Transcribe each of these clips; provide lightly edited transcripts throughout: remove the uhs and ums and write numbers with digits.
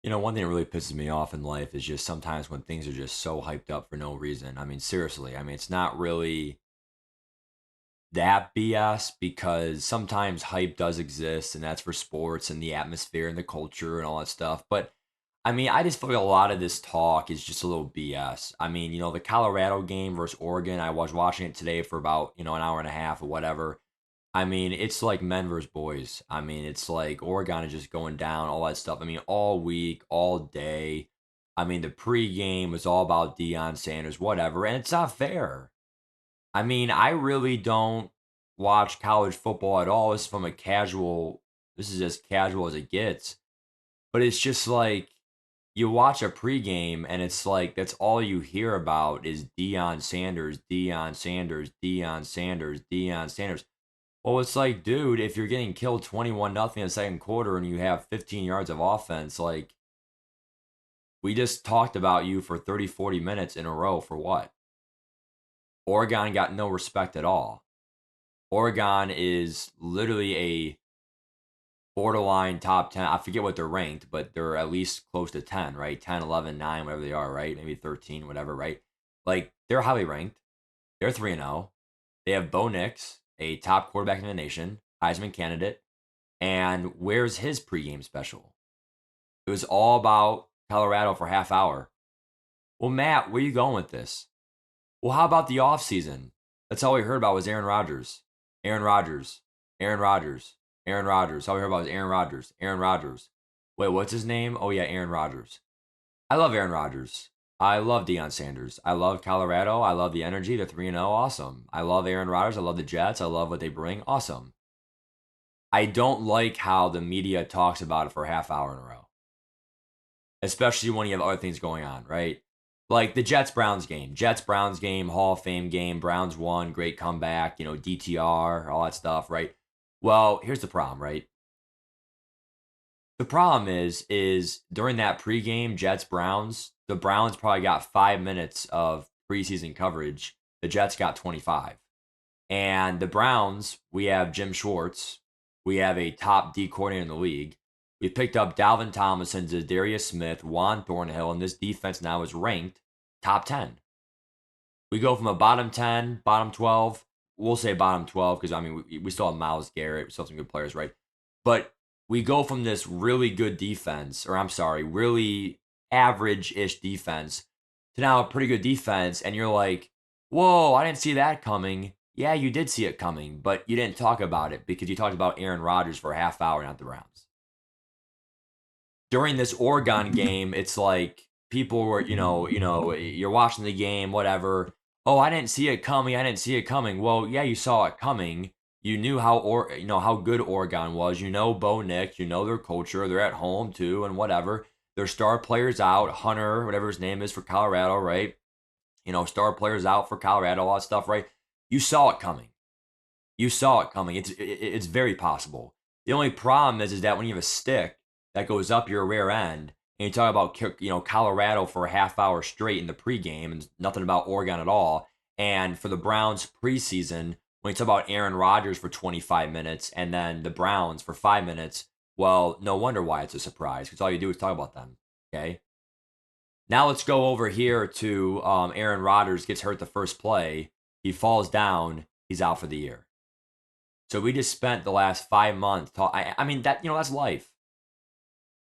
One thing that really pisses me off in life is just sometimes when things are just so hyped up for no reason. I mean, seriously. I mean, it's not really that BS because sometimes hype does exist and that's for sports and the atmosphere and the culture and all that stuff. But I mean, I just feel like a lot of this talk is just a little BS. I mean, the Colorado game versus Oregon, I was watching it today for about, an hour and a half or whatever. I mean, it's like men versus boys. I mean, it's like Oregon is just going down, all that stuff. I mean, all week, all day. I mean, the pregame was all about Deion Sanders, whatever, and it's not fair. I mean, I really don't watch college football at all. This is as casual as it gets. But it's just like you watch a pregame and it's like that's all you hear about is Deion Sanders, Deion Sanders, Deion Sanders, Deion Sanders. Well, it's like, dude, if you're getting killed 21 nothing in the second quarter and you have 15 yards of offense, like we just talked about you for 30, 40 minutes in a row for what? Oregon got no respect at all. Oregon is literally a borderline top 10. I forget what they're ranked, but they're at least close to 10, right? 10, 11, 9, whatever they are, right? Maybe 13, whatever, right? Like they're highly ranked. They're 3 and 0. They have Bo Nix, a top quarterback in the nation, Heisman candidate. And where's his pregame special? It was all about Colorado for half hour. Well, Matt, where you going with this? Well, how about the offseason? That's all we heard about was Aaron Rodgers. Aaron Rodgers. Aaron Rodgers. Aaron Rodgers. All we heard about was Aaron Rodgers. Aaron Rodgers. Wait, what's his name? Oh, yeah, Aaron Rodgers. I love Aaron Rodgers. I love Deion Sanders. I love Colorado. I love the energy. They're 3-0. Awesome. I love Aaron Rodgers. I love the Jets. I love what they bring. Awesome. I don't like how the media talks about it for a half hour in a row, especially when you have other things going on, right? Like the Jets Browns game. Jets Browns game, Hall of Fame game. Browns won, great comeback, DTR, all that stuff, right? Well, here's the problem, right? The problem is during that pregame Jets Browns, the Browns probably got 5 minutes of preseason coverage. The Jets got 25. And the Browns, we have Jim Schwartz. We have a top D coordinator in the league. We picked up Dalvin Tomlinson, Darius Smith, Juan Thornhill, and this defense now is ranked top 10. We go from a bottom 10, bottom 12. We'll say bottom 12 because, I mean, we still have Myles Garrett. We still have some good players, right? But we go from this really good defense, or I'm sorry, really average ish defense to now a pretty good defense. And you're like, whoa, I didn't see that coming. Yeah, you did see it coming, but you didn't talk about it because you talked about Aaron Rodgers for a half hour, not the Browns. During this Oregon game, it's like people were, you're watching the game, whatever. Oh, I didn't see it coming. I didn't see it coming. Well, yeah, you saw it coming. You knew how good Oregon was. You know Bo Nix. You know their culture. They're at home too, and whatever. Their star players out. Hunter, whatever his name is for Colorado, right? Star players out for Colorado, all that stuff, right? You saw it coming. You saw it coming. It's very possible. The only problem is that when you have a stick that goes up your rear end, and you talk about Colorado for a half hour straight in the pregame, and nothing about Oregon at all, and for the Browns preseason, when you talk about Aaron Rodgers for 25 minutes and then the Browns for 5 minutes, well, no wonder why it's a surprise because all you do is talk about them. Okay. Now let's go over here to Aaron Rodgers gets hurt the first play. He falls down. He's out for the year. So we just spent the last 5 months I mean that's life.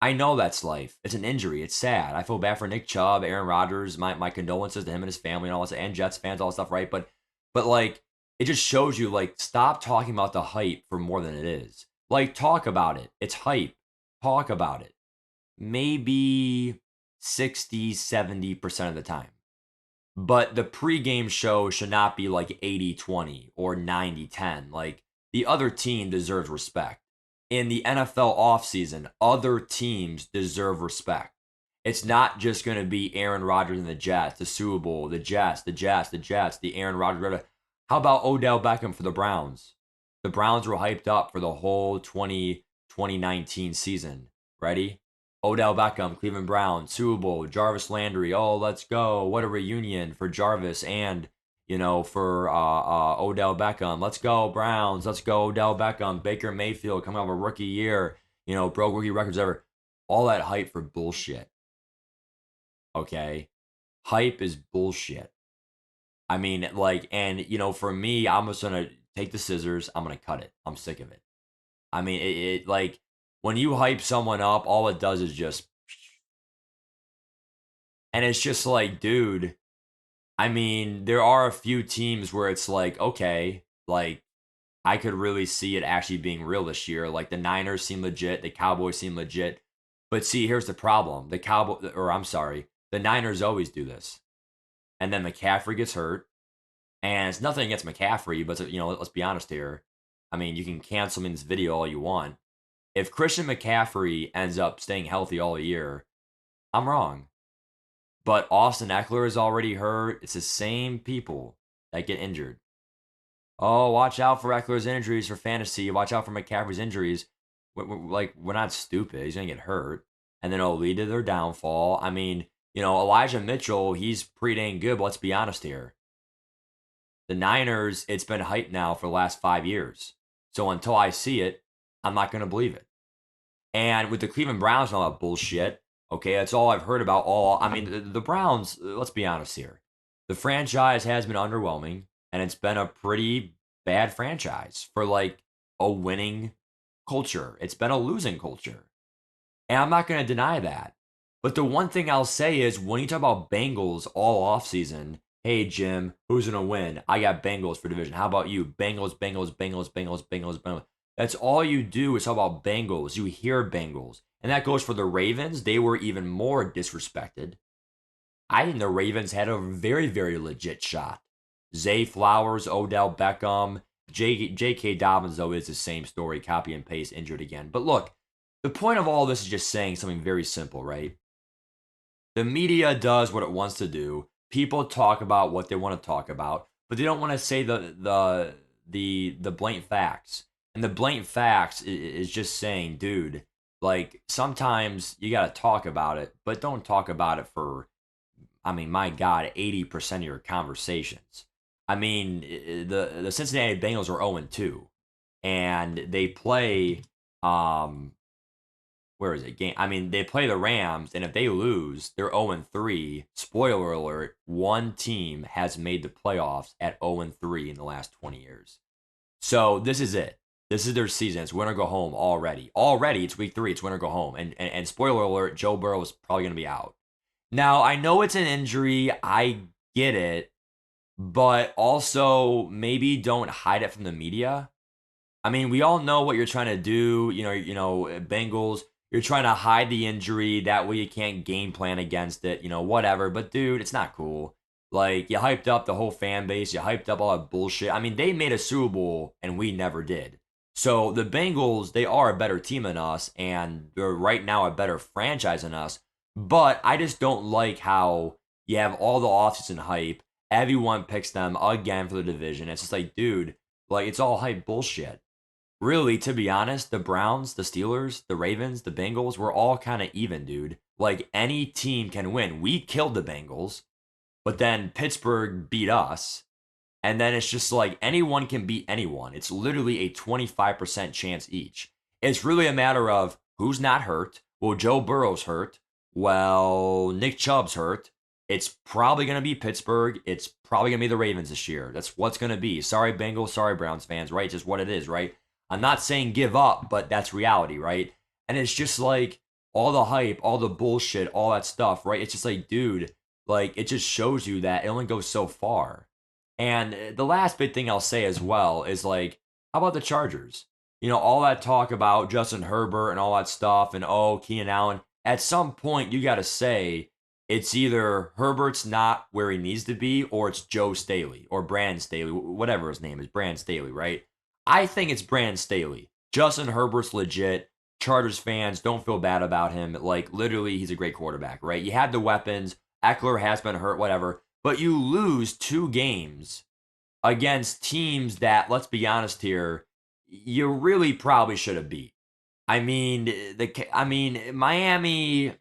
I know that's life. It's an injury. It's sad. I feel bad for Nick Chubb, Aaron Rodgers. My condolences to him and his family and all that, and Jets fans, all that stuff, right? But like it just shows you like stop talking about the hype for more than it is. Like talk about it. It's hype. Talk about it. Maybe 60, 70% of the time. But the pregame show should not be like 80-20 or 90-10. Like the other team deserves respect. In the NFL offseason, other teams deserve respect. It's not just going to be Aaron Rodgers and the Jets, the Super Bowl, the Jets, the Aaron Rodgers. How about Odell Beckham for the Browns? The Browns were hyped up for the whole 2019 season. Ready? Odell Beckham, Cleveland Browns, Super Bowl, Jarvis Landry. Oh, let's go. What a reunion for Jarvis and, for Odell Beckham. Let's go, Browns. Let's go, Odell Beckham. Baker Mayfield coming off a rookie year, broke rookie records ever. all that hype for bullshit. Okay, hype is bullshit. I mean, like, and for me, I'm just gonna take the scissors. I'm gonna cut it. I'm sick of it. I mean, it like when you hype someone up, all it does is just, and it's just like, dude. I mean, there are a few teams where it's like, okay, like I could really see it actually being real this year. Like the Niners seem legit, the Cowboys seem legit. But see, here's the problem: the Niners always do this, and then McCaffrey gets hurt, and it's nothing against McCaffrey, but let's be honest here. I mean, you can cancel me in this video all you want. If Christian McCaffrey ends up staying healthy all year, I'm wrong. But Austin Eckler is already hurt. It's the same people that get injured. Oh, watch out for Eckler's injuries for fantasy. Watch out for McCaffrey's injuries. We're not stupid. He's going to get hurt. And then it'll lead to their downfall. I mean, Elijah Mitchell, he's pretty dang good, but let's be honest here. The Niners, it's been hyped now for the last 5 years. So until I see it, I'm not going to believe it. And with the Cleveland Browns and all that bullshit, okay, that's all I've heard about. I mean, the Browns, let's be honest here. The franchise has been underwhelming, and it's been a pretty bad franchise for like a winning culture. It's been a losing culture. And I'm not going to deny that. But the one thing I'll say is when you talk about Bengals all offseason, hey, Jim, who's going to win? I got Bengals for division. How about you? Bengals, Bengals, Bengals, Bengals, Bengals, Bengals. That's all you do is talk about Bengals. You hear Bengals. And that goes for the Ravens. They were even more disrespected. I think the Ravens had a very, very legit shot. Zay Flowers, Odell Beckham, J.K. Dobbins, though, is the same story. Copy and paste, injured again. But look, the point of all this is just saying something very simple, right? The media does what it wants to do. People talk about what they want to talk about, but they don't want to say the blatant facts. And the blatant facts is just saying, dude, like sometimes you got to talk about it, but don't talk about it for, I mean, my God, 80% of your conversations. I mean, the Cincinnati Bengals are 0-2, and they play where is it? Game. I mean, they play the Rams, and if they lose, they're 0-3. Spoiler alert: one team has made the playoffs at 0-3 in the last 20 years. So this is it. This is their season. It's win or go home already. Already, it's week 3. It's win or go home. And spoiler alert: Joe Burrow is probably going to be out. Now I know it's an injury. I get it, but also maybe don't hide it from the media. I mean, we all know what you're trying to do. Bengals. You're trying to hide the injury. That way you can't game plan against it. Whatever. But dude, it's not cool. Like you hyped up the whole fan base. You hyped up all that bullshit. I mean, they made a Super Bowl and we never did. So the Bengals, they are a better team than us, and they're right now a better franchise than us. But I just don't like how you have all the offseason hype. Everyone picks them again for the division. It's just like, dude, like it's all hype bullshit. Really, to be honest, the Browns, the Steelers, the Ravens, the Bengals, we're all kind of even, dude. Like any team can win. We killed the Bengals, but then Pittsburgh beat us. And then it's just like anyone can beat anyone. It's literally a 25% chance each. It's really a matter of who's not hurt. Well, Joe Burrow's hurt. Well, Nick Chubb's hurt. It's probably going to be Pittsburgh. It's probably going to be the Ravens this year. That's what's going to be. Sorry, Bengals. Sorry, Browns fans, right? Just what it is, right? I'm not saying give up, but that's reality, right? And it's just like all the hype, all the bullshit, all that stuff, right? It's just like, dude, like it just shows you that it only goes so far. And the last big thing I'll say as well is like, how about the Chargers? All that talk about Justin Herbert and all that stuff, and Keenan Allen. At some point, you got to say it's either Herbert's not where he needs to be, or it's Joe Staley or Brandon Staley, whatever his name is, Brandon Staley, right? I think it's Brandon Staley. Justin Herbert's legit. Chargers fans, don't feel bad about him. Like, literally, he's a great quarterback, right? You had the weapons. Eckler has been hurt, whatever. But you lose 2 games against teams that, let's be honest here, you really probably should have beat. I mean, Miami,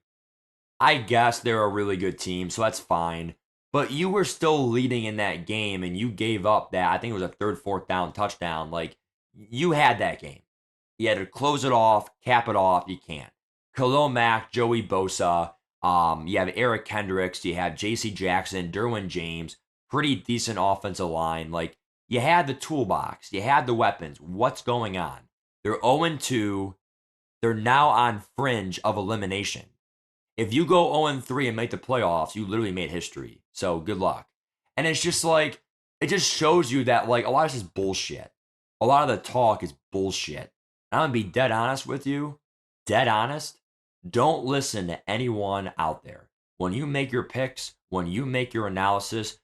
I guess they're a really good team, so that's fine. But you were still leading in that game, and you gave up that. I think it was a third, fourth down touchdown. Like, you had that game. You had to close it off, cap it off. You can't. Khalil Mack, Joey Bosa. You have Eric Kendricks. You have J.C. Jackson, Derwin James. Pretty decent offensive line. Like, you had the toolbox. You had the weapons. What's going on? They're 0-2. They're now on fringe of elimination. If you go 0-3 and make the playoffs, you literally made history. So good luck. And it's just like, it just shows you that like a lot of this is bullshit. A lot of the talk is bullshit. And I'm gonna be dead honest with you. Dead honest. Don't listen to anyone out there. When you make your picks, when you make your analysis,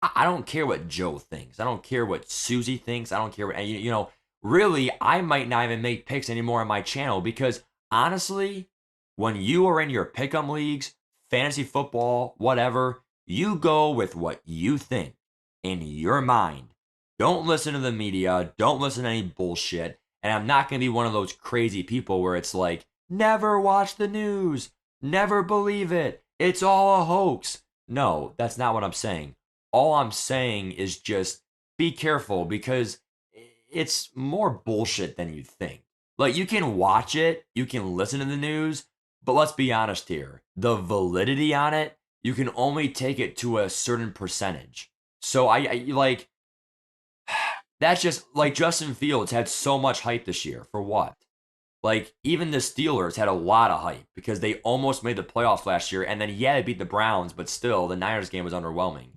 I don't care what Joe thinks. I don't care what Susie thinks. I don't care what, and you know, really, I might not even make picks anymore on my channel because honestly, when you are in your pick'em leagues, fantasy football, whatever, you go with what you think in your mind. Don't listen to the media. Don't listen to any bullshit. And I'm not going to be one of those crazy people where it's like, never watch the news. Never believe it. It's all a hoax. No, that's not what I'm saying. All I'm saying is just be careful because it's more bullshit than you think. Like, you can watch it, you can listen to the news, but let's be honest here. The validity on it, you can only take it to a certain percentage. So I like that's just like Justin Fields had so much hype this year. For what? Like, even the Steelers had a lot of hype because they almost made the playoffs last year, and then yeah, they beat the Browns, but still the Niners game was underwhelming.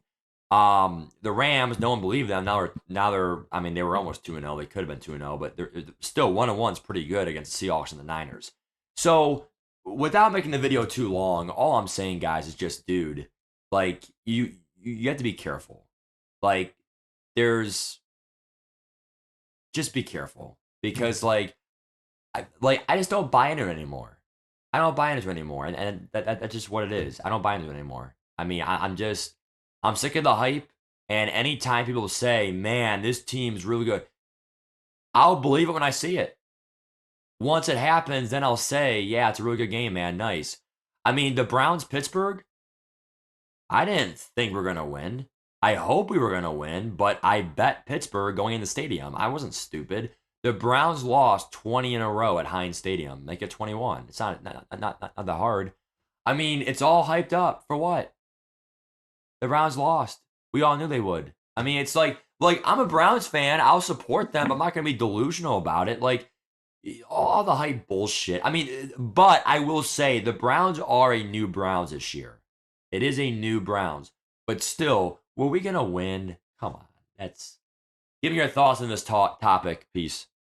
The Rams, no one believed them. Now they're I mean, they were almost 2-0. They could have been 2-0, but they're still 1-1's pretty good against the Seahawks and the Niners. So, without making the video too long, all I'm saying, guys, is just, dude, like you have to be careful. Like, there's just be careful because I just don't buy into it anymore. I don't buy into it anymore, and that's just what it is. I don't buy into it anymore. I mean, I'm sick of the hype, and anytime people say, "Man, this team's really good," I'll believe it when I see it. Once it happens, then I'll say, "Yeah, it's a really good game, man. Nice." I mean, the Browns Pittsburgh, I didn't think we were gonna win. I hope we were gonna win, but I bet Pittsburgh going in the stadium. I wasn't stupid. The Browns lost 20 in a row at Heinz Stadium. Make it 21. It's not that hard. I mean, it's all hyped up for what? The Browns lost. We all knew they would. I mean, it's like I'm a Browns fan. I'll support them. But I'm not gonna be delusional about it. Like all the hype bullshit. I mean, but I will say the Browns are a new Browns this year. It is a new Browns, but still, were we gonna win? Come on, that's. Give me your thoughts on this topic. Peace.